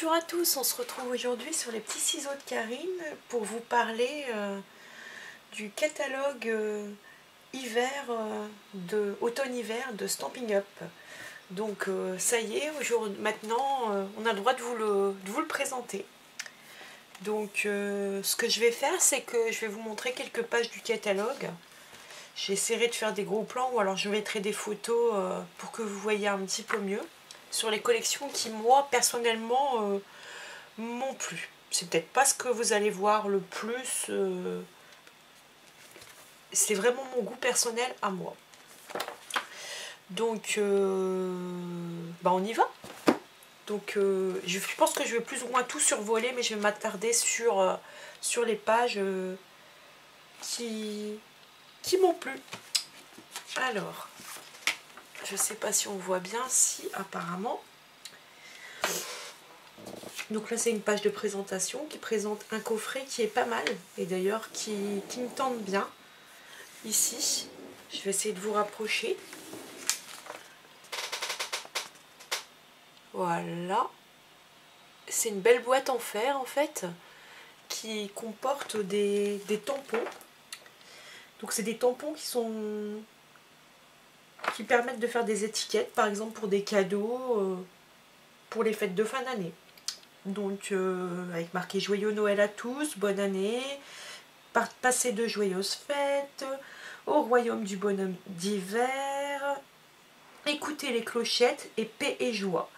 Bonjour à tous, on se retrouve aujourd'hui sur les petits ciseaux de Karine pour vous parler du catalogue hiver automne-hiver de Stampin' Up. Donc ça y est, maintenant on a le droit de vous le présenter. Donc ce que je vais faire, c'est que je vais vous montrer quelques pages du catalogue. J'essaierai de faire des gros plans ou alors je mettrai des photos pour que vous voyez un petit peu mieux sur les collections qui, moi, personnellement, m'ont plu. C'est peut-être pas ce que vous allez voir le plus. C'est vraiment mon goût personnel à moi. Donc, on y va. Donc, je pense que je vais plus ou moins tout survoler, mais je vais m'attarder sur les pages qui m'ont plu. Alors, je sais pas si on voit bien, si apparemment. Donc là c'est une page de présentation qui présente un coffret qui est pas mal et d'ailleurs qui me tente bien. Ici, je vais essayer de vous rapprocher. Voilà. C'est une belle boîte en fer en fait qui comporte des tampons. Donc c'est des tampons qui permettent de faire des étiquettes, par exemple pour des cadeaux, pour les fêtes de fin d'année. Donc avec marqué Joyeux Noël à tous, bonne année, passez de joyeuses fêtes, au royaume du bonhomme d'hiver, écoutez les clochettes et paix et joie.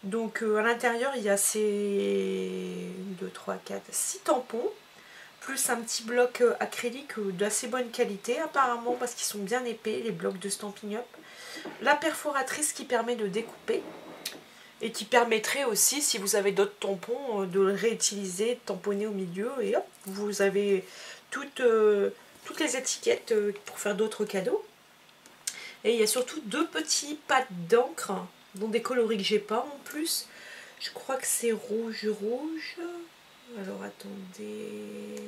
Donc à l'intérieur il y a ces 2, 3, 4, 6 tampons, plus un petit bloc acrylique d'assez bonne qualité apparemment parce qu'ils sont bien épais, les blocs de Stampin' Up. La perforatrice qui permet de découper. Et qui permettrait aussi, si vous avez d'autres tampons, de le réutiliser, de tamponner au milieu. Et hop, vous avez toutes les étiquettes pour faire d'autres cadeaux. Et il y a surtout 2 petits pads d'encre, dont des coloris que j'ai pas en plus. Je crois que c'est rouge. Alors attendez...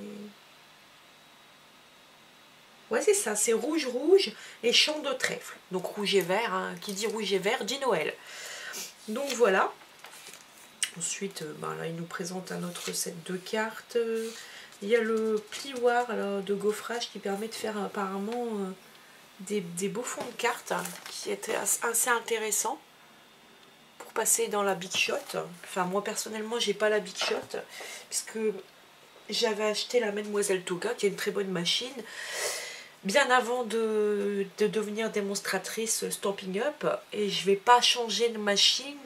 Ouais c'est ça, c'est rouge et champ de trèfle. Donc rouge et vert, hein. Qui dit rouge et vert dit Noël. Donc voilà. Ensuite, là, il nous présente un autre set de cartes. Il y a le plioir alors, de gaufrage qui permet de faire apparemment des beaux fonds de cartes qui étaient assez intéressants pour passer dans la Big Shot. Enfin, moi personnellement, j'ai pas la Big Shot puisque j'avais acheté la Mademoiselle Toga qui est une très bonne machine. Bien avant de devenir démonstratrice Stampin' Up, et je vais pas changer de machine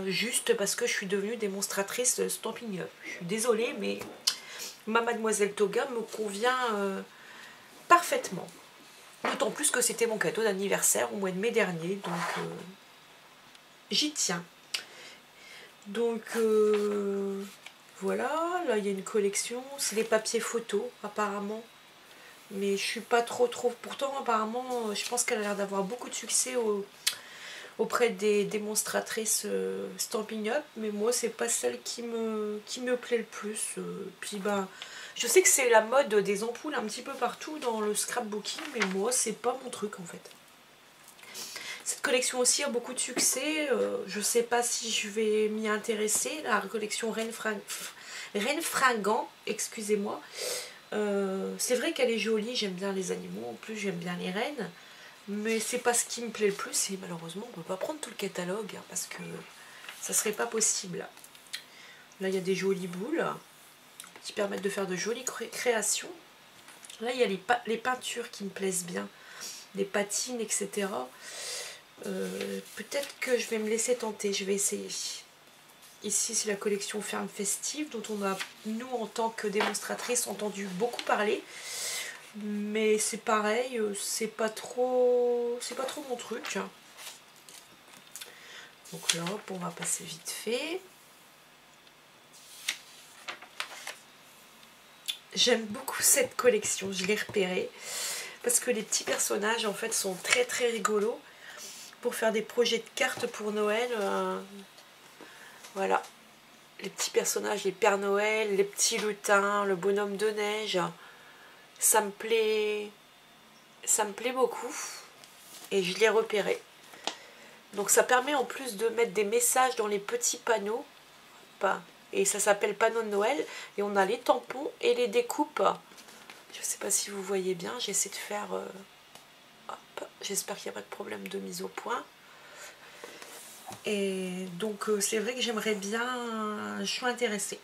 juste parce que je suis devenue démonstratrice Stampin' Up. Je suis désolée, mais ma Mademoiselle Toga me convient parfaitement. D'autant plus que c'était mon cadeau d'anniversaire au mois de mai dernier, donc j'y tiens. Donc voilà, là il y a une collection, c'est des papiers photos apparemment. Mais je suis pas trop... Pourtant, apparemment, je pense qu'elle a l'air d'avoir beaucoup de succès auprès des démonstratrices Stampin' Up. Mais moi, c'est pas celle qui me plaît le plus. Puis, je sais que c'est la mode des ampoules un petit peu partout dans le scrapbooking. Mais moi, c'est pas mon truc, en fait. Cette collection aussi a beaucoup de succès. Je sais pas si je vais m'y intéresser. La collection Reine Fringant, excusez-moi. C'est vrai qu'elle est jolie, j'aime bien les animaux, en plus j'aime bien les rennes, mais c'est pas ce qui me plaît le plus et malheureusement on peut pas prendre tout le catalogue hein, parce que ça serait pas possible. Là il y a des jolies boules qui permettent de faire de jolies créations. Là il y a les peintures qui me plaisent bien, des patines, etc. Peut-être que je vais me laisser tenter, je vais essayer. Ici, c'est la collection Ferme Festive, dont on a, nous, en tant que démonstratrice, entendu beaucoup parler. Mais c'est pareil, c'est pas trop mon truc. Donc là, on va passer vite fait. J'aime beaucoup cette collection, je l'ai repérée. Parce que les petits personnages, en fait, sont très très rigolos. Pour faire des projets de cartes pour Noël, voilà. Les petits personnages, les Pères Noël, les petits lutins, le bonhomme de neige, ça me plaît beaucoup et je l'ai repéré. Donc ça permet en plus de mettre des messages dans les petits panneaux découpes. Et ça s'appelle panneau de Noël. Et on a les tampons et les découpes. Je ne sais pas si vous voyez bien. J'essaie de faire... hop, j'espère qu'il n'y a pas de problème de mise au point. Et donc c'est vrai que j'aimerais bien... Je suis intéressée.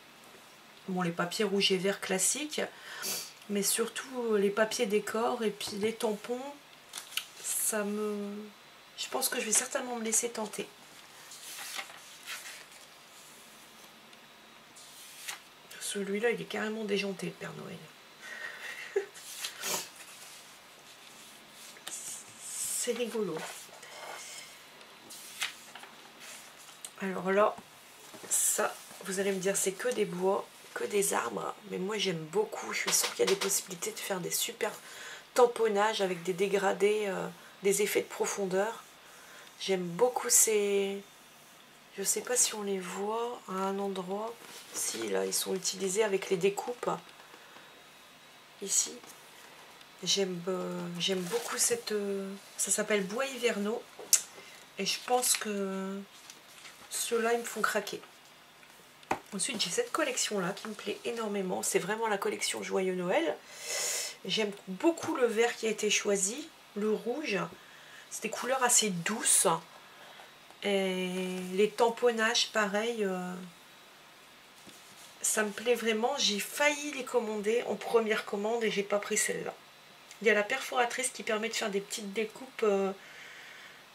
Bon, les papiers rouges et verts classiques. Mais surtout les papiers décor et puis les tampons. Ça me... Je pense que je vais certainement me laisser tenter. Celui-là, il est carrément déjanté, le Père Noël. C'est rigolo. Alors là, ça, vous allez me dire, c'est que des bois, que des arbres. Mais moi, j'aime beaucoup. Je suis sûre qu'il y a des possibilités de faire des super tamponnages avec des dégradés, des effets de profondeur. J'aime beaucoup ces... Je sais pas si on les voit à un endroit. Si, là, ils sont utilisés avec les découpes. Ici. J'aime beaucoup cette... ça s'appelle bois hivernaux. Et je pense que ceux-là, ils me font craquer. Ensuite, j'ai cette collection-là qui me plaît énormément. C'est vraiment la collection Joyeux Noël. J'aime beaucoup le vert qui a été choisi. Le rouge. C'est des couleurs assez douces. Et les tamponnages, pareil, ça me plaît vraiment. J'ai failli les commander en première commande et j'ai pas pris celle-là. Il y a la perforatrice qui permet de faire des petites découpes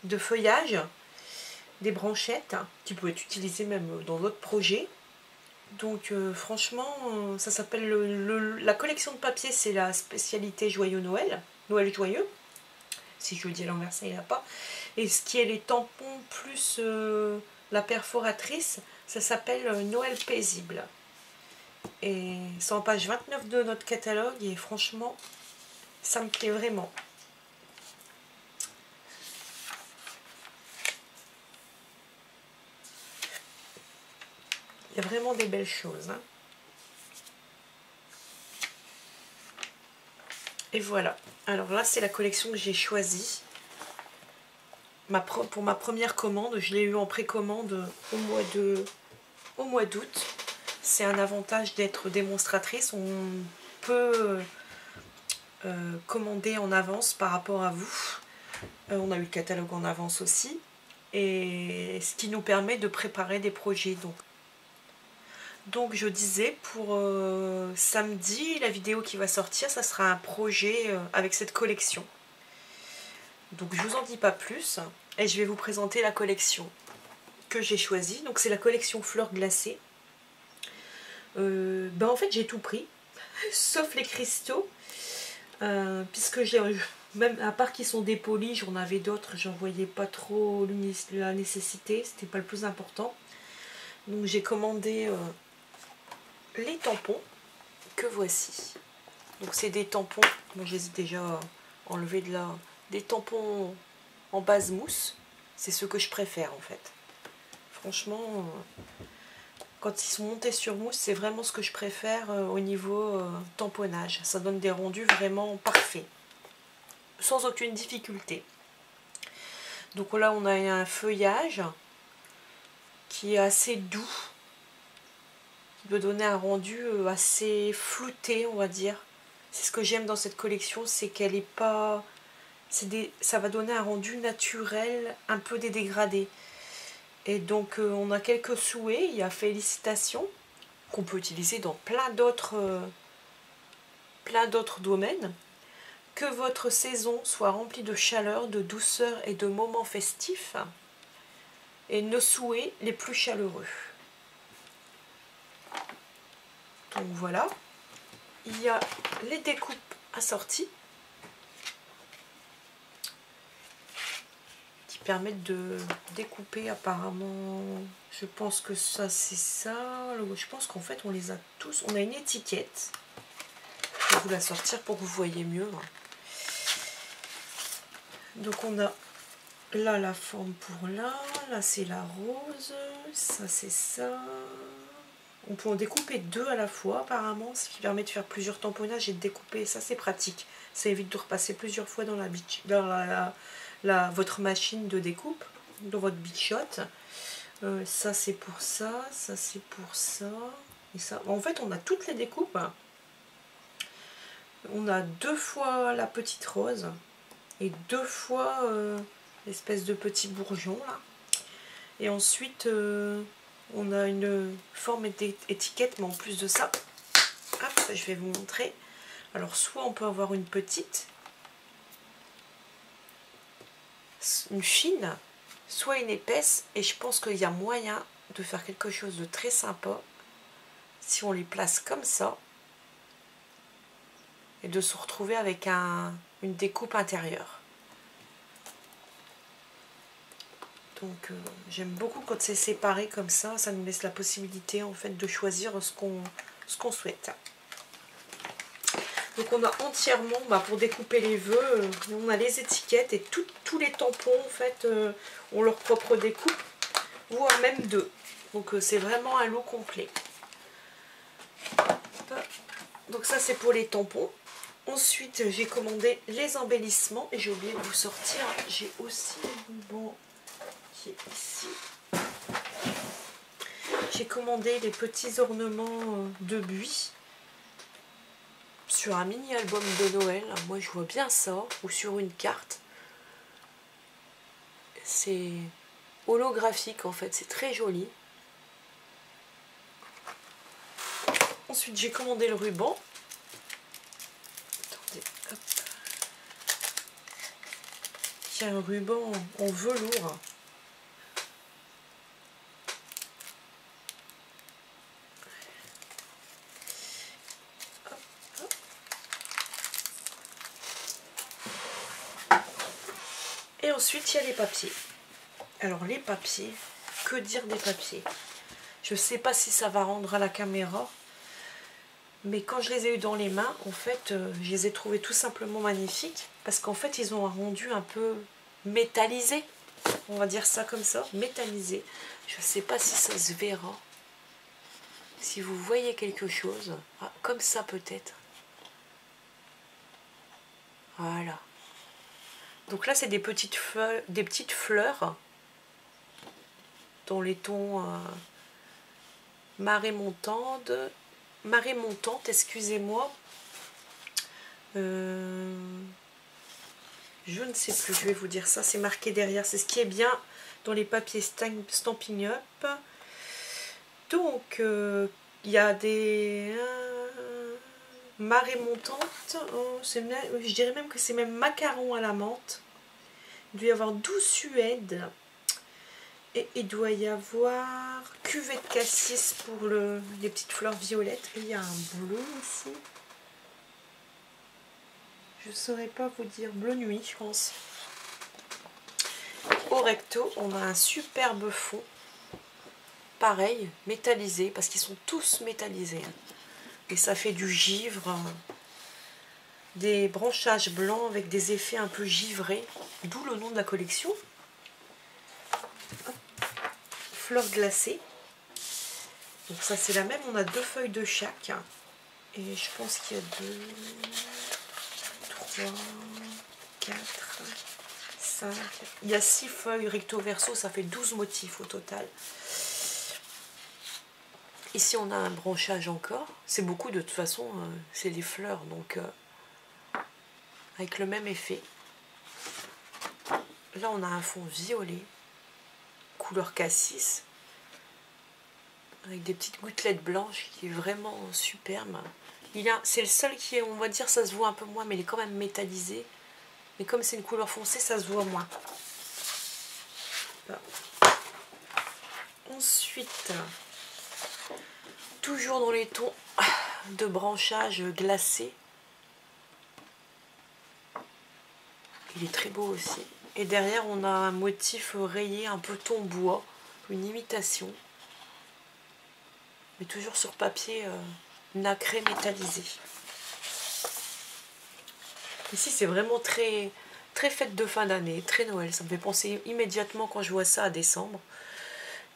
de feuillage, des branchettes, qui peuvent être utilisées même dans d'autres projets. Donc franchement, ça s'appelle la collection de papier, c'est la spécialité Joyeux Noël, Noël Joyeux. Si je le dis à l'envers, ça n'ira pas. Et ce qui est les tampons plus la perforatrice, ça s'appelle Noël paisible. Et c'est en page 29 de notre catalogue et franchement, ça me plaît vraiment. Il y a vraiment des belles choses. Hein. Et voilà. Alors là, c'est la collection que j'ai choisie. Pour ma première commande, je l'ai eu en précommande au mois d'août. C'est un avantage d'être démonstratrice. On peut commander en avance par rapport à vous. On a eu le catalogue en avance aussi. Et ce qui nous permet de préparer des projets. Donc je disais, pour samedi, la vidéo qui va sortir, ça sera un projet avec cette collection. Donc je vous en dis pas plus. Et je vais vous présenter la collection que j'ai choisie. Donc c'est la collection fleurs glacées. En fait j'ai tout pris, sauf les cristaux. Puisque j'ai... Même à part qu'ils sont dépolis, j'en avais d'autres, j'en voyais pas trop la nécessité, c'était pas le plus important. Donc j'ai commandé les tampons que voici. Donc c'est des tampons, moi je les ai déjà enlevés de là, des tampons en base mousse, c'est ce que je préfère en fait. Franchement, quand ils sont montés sur mousse, c'est vraiment ce que je préfère au niveau tamponnage. Ça donne des rendus vraiment parfaits. Sans aucune difficulté. Donc là on a un feuillage qui est assez doux, qui peut donner un rendu assez flouté, on va dire. C'est ce que j'aime dans cette collection, c'est qu'elle est pas... ça va donner un rendu naturel, un peu dégradé. Et donc on a quelques souhaits, il y a félicitations, qu'on peut utiliser dans plein d'autres domaines. Que votre saison soit remplie de chaleur, de douceur et de moments festifs. Et nos souhaits les plus chaleureux. Donc voilà. Il y a les découpes assorties. Qui permettent de découper apparemment. Je pense que ça c'est ça. Je pense qu'en fait on les a tous. On a une étiquette. Je vais vous la sortir pour que vous voyez mieux. Donc on a là la forme pour là c'est la rose, ça c'est ça. On peut en découper deux à la fois apparemment, ce qui permet de faire plusieurs tamponnages et de découper, ça c'est pratique. Ça évite de repasser plusieurs fois dans votre machine de découpe, dans votre Big Shot. Ça c'est pour ça, ça c'est pour ça. Et ça. En fait, on a toutes les découpes. On a 2 fois la petite rose et 2 fois l'espèce de petit bourgeon là. Et ensuite, on a une forme d'étiquette, mais en plus de ça, hop, je vais vous montrer. Alors, soit on peut avoir une petite, une fine, soit une épaisse, et je pense qu'il y a moyen de faire quelque chose de très sympa si on les place comme ça et de se retrouver avec une découpe intérieure. Donc j'aime beaucoup quand c'est séparé comme ça nous laisse la possibilité en fait de choisir ce qu'on souhaite. Donc on a entièrement, pour découper les vœux, on a les étiquettes et tous les tampons en fait ont leur propre découpe, voire même 2. Donc c'est vraiment un lot complet. Donc ça c'est pour les tampons. Ensuite j'ai commandé les embellissements et j'ai oublié de vous sortir. J'ai aussi un ruban qui est ici. J'ai commandé les petits ornements de buis sur un mini album de Noël. Moi je vois bien ça, ou sur une carte. C'est holographique en fait, c'est très joli. Ensuite j'ai commandé le ruban. Attendez, hop. Il y a un ruban en velours. Et ensuite il y a les papiers. Alors les papiers, que dire des papiers? Je ne sais pas si ça va rendre à la caméra, mais quand je les ai eu dans les mains, en fait, je les ai trouvés tout simplement magnifiques, parce qu'en fait, ils ont un rendu un peu métallisé, on va dire ça comme ça, métallisé. Je ne sais pas si ça se verra, si vous voyez quelque chose, comme ça peut-être. Voilà. Donc là, c'est des petites fleurs dans les tons marée montante, excusez-moi. Je ne sais plus, je vais vous dire ça, c'est marqué derrière, c'est ce qui est bien dans les papiers Stampin' Up. Donc, il y a des marées montantes, je dirais même que c'est même macaron à la menthe. Il doit y avoir 12 suèdes. Et il doit y avoir cuvée de cassis pour les petites fleurs violettes. Et il y a un bleu ici. Je ne saurais pas vous dire. Bleu nuit, je pense. Au recto, on a un superbe fond. Pareil, métallisé, parce qu'ils sont tous métallisés. Et ça fait du givre. Des branchages blancs avec des effets un peu givrés. D'où le nom de la collection. Fleurs glacées. Donc ça c'est la même, on a 2 feuilles de chaque. Et je pense qu'il y a 2, 3, 4, 5. Il y a 6 feuilles recto verso, ça fait 12 motifs au total. Ici on a un branchage encore. C'est beaucoup de toute façon, c'est des fleurs, donc avec le même effet. Là on a un fond violet, couleur cassis, avec des petites gouttelettes blanches qui est vraiment superbe. C'est le seul qui est, on va dire, ça se voit un peu moins, mais il est quand même métallisé. Mais comme c'est une couleur foncée, ça se voit moins. Là. Ensuite, toujours dans les tons de branchage glacé. Il est très beau aussi. Et derrière, on a un motif rayé, un peu ton bois, une imitation. Mais toujours sur papier nacré métallisé. Ici, c'est vraiment très, très fête de fin d'année, très Noël. Ça me fait penser immédiatement quand je vois ça à décembre.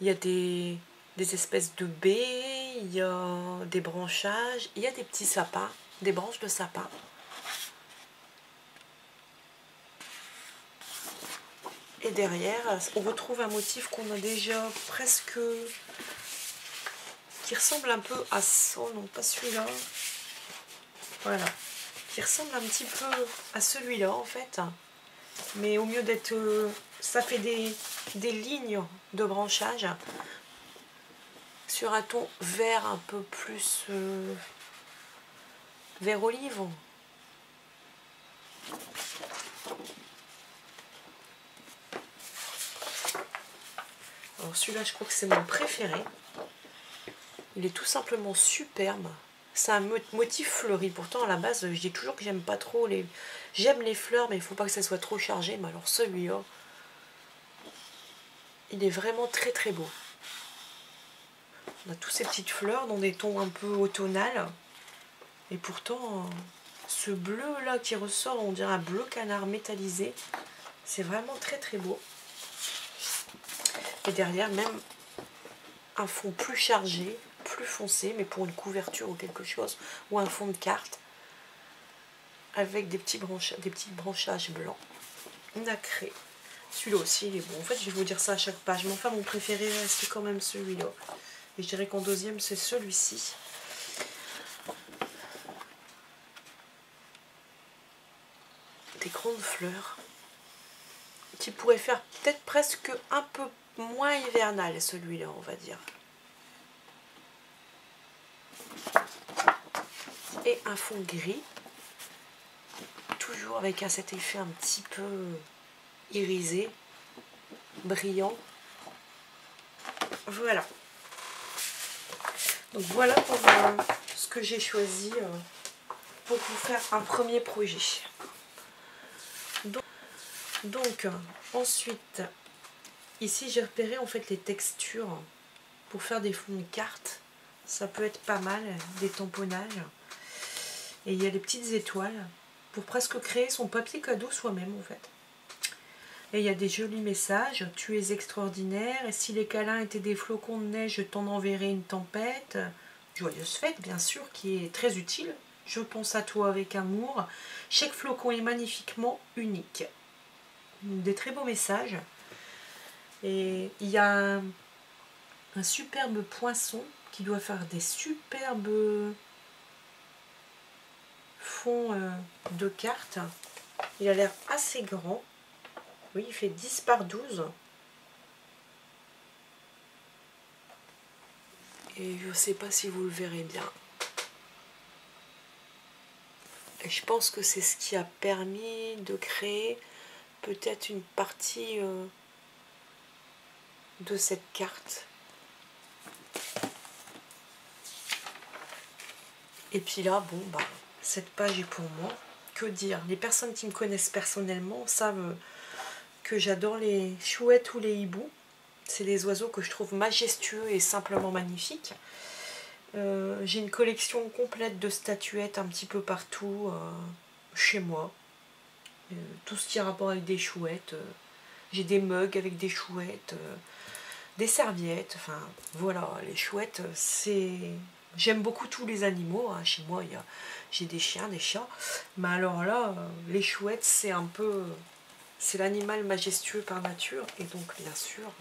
Il y a des espèces de baies, il y a des branchages, il y a des petits sapins, des branches de sapin. Et derrière, on retrouve un motif qu'on a déjà presque... qui ressemble un peu à ça, non pas celui-là. Voilà. Qui ressemble un petit peu à celui-là en fait. Mais au mieux d'être... ça fait des lignes de branchage sur un ton vert un peu plus... vert olive. Alors celui-là, je crois que c'est mon préféré. Il est tout simplement superbe. C'est un motif fleuri. Pourtant, à la base, je dis toujours que j'aime pas trop les... J'aime les fleurs, mais il faut pas que ça soit trop chargé. Mais alors celui-là, il est vraiment très très beau. On a tous ces petites fleurs dans des tons un peu automnales. Et pourtant, ce bleu-là qui ressort, on dirait un bleu canard métallisé. C'est vraiment très très beau. Et derrière, même un fond plus chargé, plus foncé, mais pour une couverture ou quelque chose, ou un fond de carte, avec des petits branchages blancs nacrés. Celui-là aussi, il est bon. En fait, je vais vous dire ça à chaque page. Mais enfin, mon préféré reste quand même celui-là. Et je dirais qu'en deuxième, c'est celui-ci. Des grandes fleurs qui pourraient faire peut-être presque un peu moins hivernal, celui-là, on va dire. Et un fond gris, toujours avec cet effet un petit peu irisé, brillant. Voilà. Donc voilà pour ce que j'ai choisi pour vous faire un premier projet. Donc ensuite, ici j'ai repéré en fait les textures pour faire des fonds de cartes. Ça peut être pas mal, des tamponnages. Et il y a les petites étoiles pour presque créer son papier cadeau soi-même en fait. Et il y a des jolis messages. Tu es extraordinaire. Et si les câlins étaient des flocons de neige, je t'en enverrai une tempête. Joyeuse fête, bien sûr, qui est très utile. Je pense à toi avec amour. Chaque flocon est magnifiquement unique. Des très beaux messages. Et il y a un superbe poinçon qui doit faire des superbes fonds de cartes. Il a l'air assez grand. Oui, il fait 10 par 12. Et je ne sais pas si vous le verrez bien. Et je pense que c'est ce qui a permis de créer peut-être une partie de cette carte. Et puis là, bon, bah, cette page est pour moi. Que dire? Les personnes qui me connaissent personnellement savent que j'adore les chouettes ou les hiboux. C'est des oiseaux que je trouve majestueux et simplement magnifiques. J'ai une collection complète de statuettes un petit peu partout chez moi. Tout ce qui a rapport avec des chouettes. J'ai des mugs avec des chouettes, des serviettes. Enfin, voilà, les chouettes, c'est... J'aime beaucoup tous les animaux. Hein. Chez moi, j'ai des chiens, des chats. Mais alors là, les chouettes, c'est un peu... C'est l'animal majestueux par nature. Et donc, bien sûr,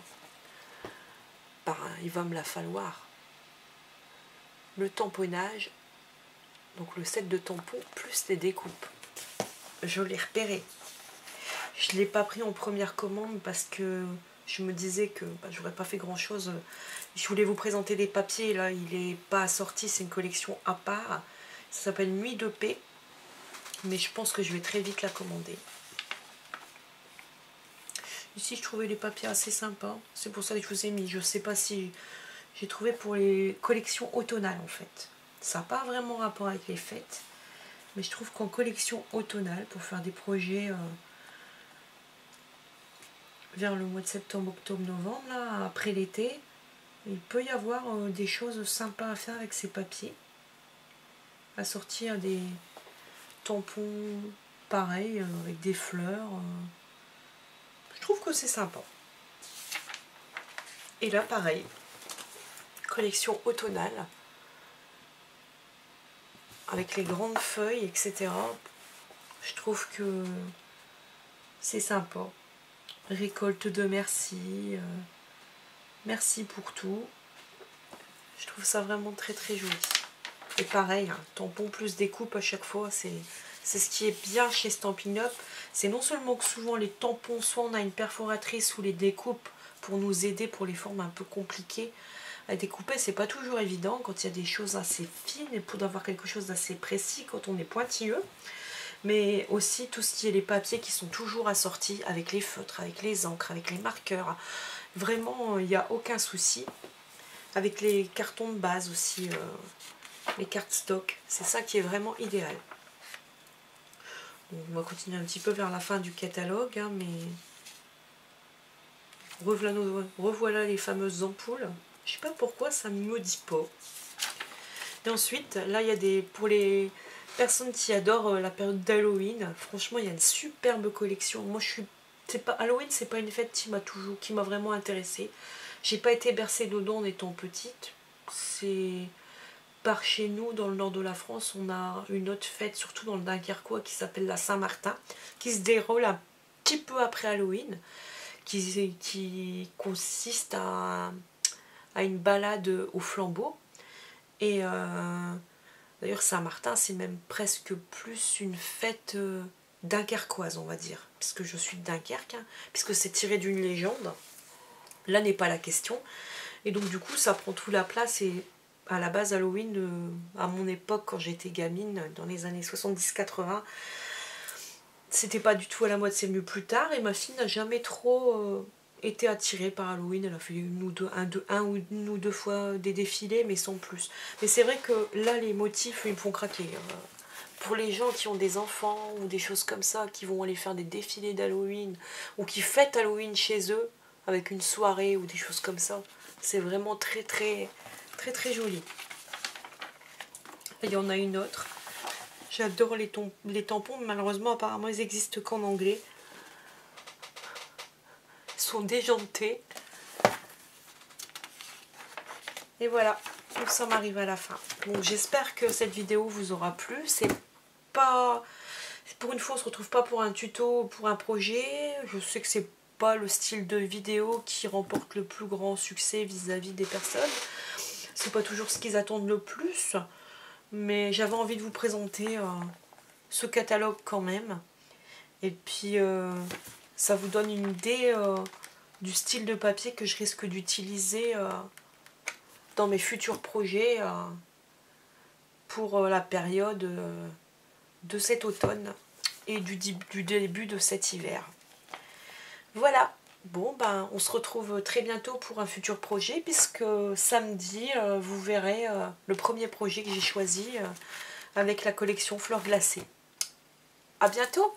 ben, il va me la falloir. Le tamponnage, donc le set de tampons, plus les découpes. Je l'ai repéré. Je ne l'ai pas pris en première commande parce que je me disais que ben, j'aurais pas fait grand chose. Je voulais vous présenter des papiers, là il n'est pas assorti, c'est une collection à part. Ça s'appelle Nuit de paix, mais je pense que je vais très vite la commander. Ici je trouvais les papiers assez sympas, c'est pour ça que je vous ai mis. Je ne sais pas si j'ai trouvé pour les collections automnales en fait. Ça n'a pas vraiment rapport avec les fêtes, mais je trouve qu'en collection automnale, pour faire des projets vers le mois de septembre, octobre, novembre, là, après l'été, il peut y avoir des choses sympas à faire avec ces papiers. À sortir des tampons pareils, avec des fleurs. Je trouve que c'est sympa. Et là, pareil, collection automnale, avec les grandes feuilles, etc. Je trouve que c'est sympa. récolte de merci, merci pour tout. Je trouve ça vraiment très très joli. Et pareil, hein, tampon plus découpe à chaque fois, c'est ce qui est bien chez Stampin' Up. C'est non seulement que souvent les tampons, soit on a une perforatrice ou les découpes pour nous aider pour les formes un peu compliquées à découper, c'est pas toujours évident quand il y a des choses assez fines et pour avoir quelque chose d'assez précis quand on est pointilleux. Mais aussi tout ce qui est les papiers qui sont toujours assortis avec les feutres, avec les encres, avec les marqueurs. Vraiment, il n'y a aucun souci. Avec les cartons de base aussi, les cartes stock, c'est ça qui est vraiment idéal. Donc, on va continuer un petit peu vers la fin du catalogue, hein, mais revoilà les fameuses ampoules. Je sais pas pourquoi ça ne me dit pas. Et ensuite, là il y a des, pour les personnes qui adorent la période d'Halloween, franchement il y a une superbe collection. Moi je suis, Halloween c'est pas une fête qui m'a vraiment intéressée. J'ai pas été bercée dedans en étant petite. C'est par chez nous, dans le nord de la France, on a une autre fête, surtout dans le Dunkerquois, qui s'appelle la Saint-Martin, qui se déroule un petit peu après Halloween, qui consiste à une balade au flambeau. Et d'ailleurs Saint-Martin c'est même presque plus une fête dunkerquoise, on va dire, puisque je suis de Dunkerque, hein, puisque c'est tiré d'une légende. Là n'est pas la question. Et donc du coup ça prend toute la place. Et à la base Halloween, à mon époque quand j'étais gamine, dans les années 70-80, c'était pas du tout à la mode, c'est venu plus tard. Et ma fille n'a jamais trop été attirée par Halloween. Elle a fait une ou deux fois des défilés, mais sans plus. Mais c'est vrai que là les motifs ils me font craquer. Pour les gens qui ont des enfants ou des choses comme ça, qui vont aller faire des défilés d'Halloween ou qui fêtent Halloween chez eux avec une soirée ou des choses comme ça, c'est vraiment très très très très joli. Il y en a une autre. J'adore les tampons, mais malheureusement apparemment ils existent qu'en anglais. Ils sont déjantés. Et voilà, nous sommes arrivés à la fin. Donc j'espère que cette vidéo vous aura plu. C'est pas... Pour une fois on se retrouve pas pour un tuto ou pour un projet. Je sais que c'est pas le style de vidéo qui remporte le plus grand succès vis-à-vis des personnes. C'est pas toujours ce qu'ils attendent le plus. Mais j'avais envie de vous présenter ce catalogue quand même. Et puis ça vous donne une idée du style de papier que je risque d'utiliser dans mes futurs projets pour la période de cet automne et du début de cet hiver. Voilà, bon ben on se retrouve très bientôt pour un futur projet, puisque samedi vous verrez le premier projet que j'ai choisi avec la collection Fleurs glacées. À bientôt!